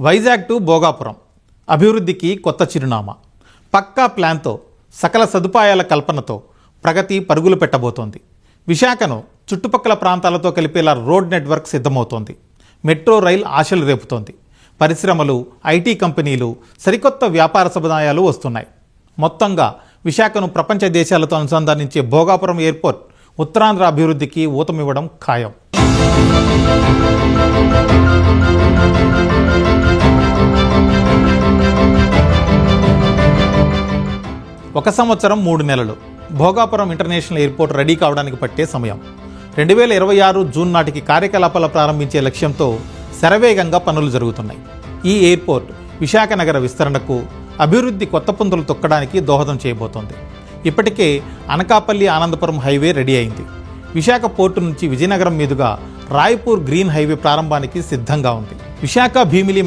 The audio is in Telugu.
వైజాగ్ టు భోగాపురం అభివృద్ధికి కొత్త చిరునామా. పక్కా ప్లాన్తో, సకల సదుపాయాల కల్పనతో ప్రగతి పరుగులు పెట్టబోతోంది. విశాఖను చుట్టుపక్కల ప్రాంతాలతో కలిపేలా రోడ్ నెట్వర్క్ సిద్ధమవుతోంది. మెట్రో రైల్ ఆశలు రేపుతోంది. పరిశ్రమలు, ఐటీ కంపెనీలు, సరికొత్త వ్యాపార సముదాయాలు వస్తున్నాయి. మొత్తంగా విశాఖను ప్రపంచ దేశాలతో అనుసంధానించే భోగాపురం ఎయిర్పోర్ట్ ఉత్తరాంధ్ర అభివృద్ధికి ఊతమివ్వడం ఖాయం. ఒక సంవత్సరం 3 నెలలు భోగాపురం ఇంటర్నేషనల్ ఎయిర్పోర్ట్ రెడీ కావడానికి పట్టే సమయం. 2026 జూన్ నాటికి కార్యకలాపాలు ప్రారంభించే లక్ష్యంతో శరవేగంగా పనులు జరుగుతున్నాయి. ఈ ఎయిర్పోర్ట్ విశాఖ నగర విస్తరణకు, అభివృద్ధి కొత్త పుంతలు తొక్కడానికి దోహదం చేయబోతోంది. ఇప్పటికే అనకాపల్లి ఆనందపురం హైవే రెడీ అయింది. విశాఖ పోర్టు నుంచి విజయనగరం మీదుగా రాయ్పూర్ గ్రీన్ హైవే ప్రారంభానికి సిద్ధంగా ఉంది. విశాఖ భీమిలి